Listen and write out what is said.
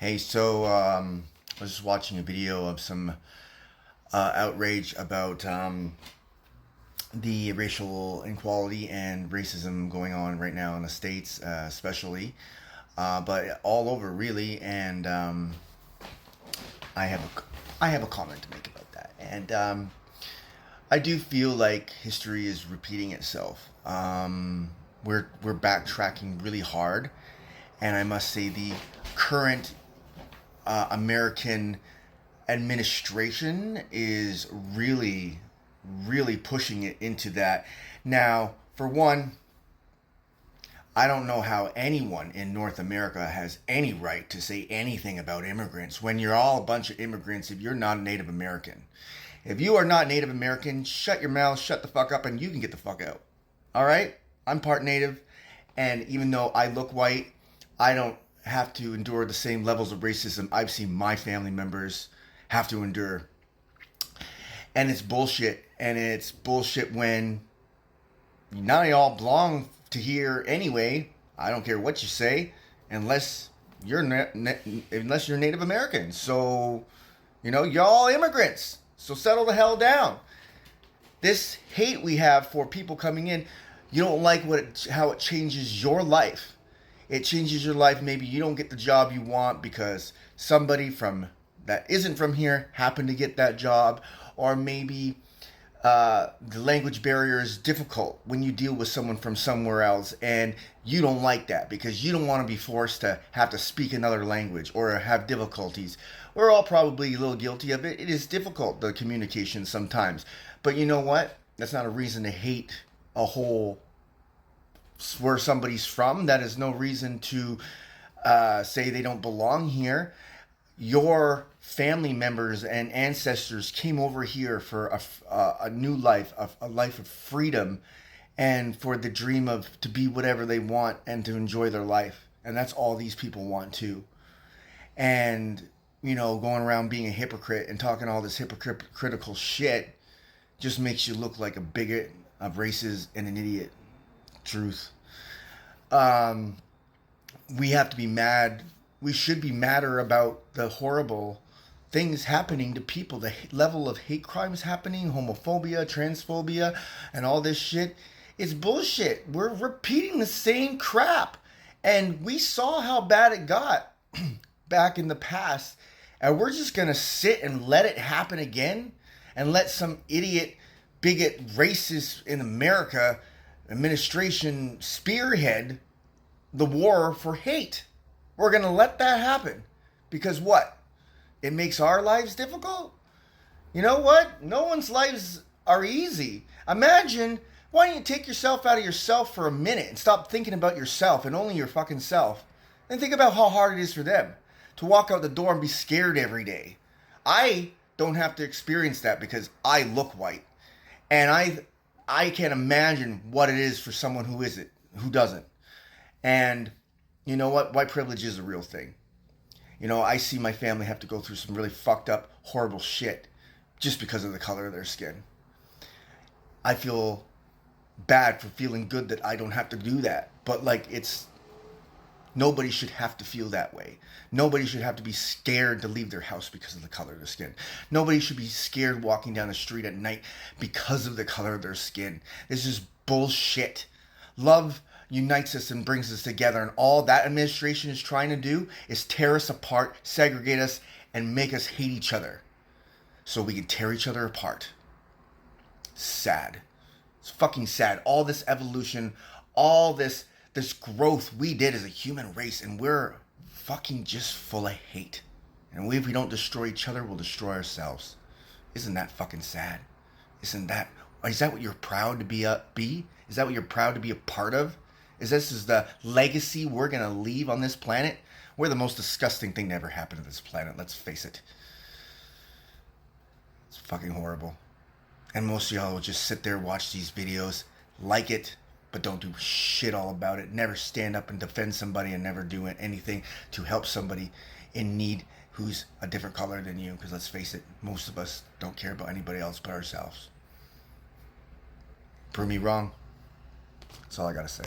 Hey, I was just watching a video of some outrage about the racial inequality and racism going on right now in the States, especially, but all over really. And I have I have a comment to make about that. And I do feel like history is repeating itself. We're backtracking really hard, and I must say the current American administration is really pushing it into that. Now, for one, I don't know how anyone in North America has any right to say anything about immigrants when you're all a bunch of immigrants if you're not a Native American. If you are not Native American, shut your mouth, shut the fuck up, and you can get the fuck out. All right? I'm part Native, and even though I look white, I don't have to endure the same levels of racism I've seen my family members have to endure. And it's bullshit. And it's bullshit when none of y'all belong to here anyway. I don't care what you say, unless you're unless you're Native American. So, y'all immigrants. So settle the hell down. This hate we have for people coming in, you don't like how it changes your life. It changes your life. Maybe you don't get the job you want because somebody from that isn't from here happened to get that job, or maybe the language barrier is difficult when you deal with someone from somewhere else, and you don't like that because you don't want to be forced to have to speak another language or have difficulties. We're all probably a little guilty of it. It is difficult, the communication sometimes. But you know what? That's not a reason to hate a whole where somebody's from. That is no reason to say they don't belong here. Your family members and ancestors came over here for a new life, a life of freedom, and for the dream of to be whatever they want and to enjoy their life. And that's all these people want too. And, going around being a hypocrite and talking all this hypocritical shit just makes you look like a bigot, a racist, and an idiot. Truth. We have to be mad. We should be madder about the horrible things happening to people, the level of hate crimes happening, homophobia, transphobia, and all this shit. It's bullshit. We're repeating the same crap. And we saw how bad it got back in the past. And we're just going to sit and let it happen again and let some idiot, bigot, racist in America administration spearhead the war for hate. We're going to let that happen. Because what? It makes our lives difficult? You know what? No one's lives are easy. Imagine, why don't you take yourself out of yourself for a minute and stop thinking about yourself and only your fucking self, and think about how hard it is for them to walk out the door and be scared every day. I don't have to experience that because I look white. And I can't imagine what it is for someone who doesn't. And you know what? White privilege is a real thing. I see my family have to go through some really fucked up, horrible shit just because of the color of their skin. I feel bad for feeling good that I don't have to do that. But nobody should have to feel that way. Nobody should have to be scared to leave their house because of the color of their skin. Nobody should be scared walking down the street at night because of the color of their skin. This is bullshit. Love unites us and brings us together, and all that administration is trying to do is tear us apart, segregate us, and make us hate each other so we can tear each other apart. Sad. It's fucking sad. All this evolution, all this growth we did as a human race, and we're fucking just full of hate. And if we don't destroy each other, we'll destroy ourselves. Isn't that fucking sad? Is that what you're proud to be? Is that what you're proud to be a part of? Is the legacy we're going to leave on this planet? We're the most disgusting thing to ever happen to this planet, let's face it. It's fucking horrible. And most of y'all will just sit there, watch these videos, like it, but don't do shit all about it. Never stand up and defend somebody, and never do anything to help somebody in need who's a different color than you. Because let's face it, most of us don't care about anybody else but ourselves. Prove me wrong. That's all I gotta say.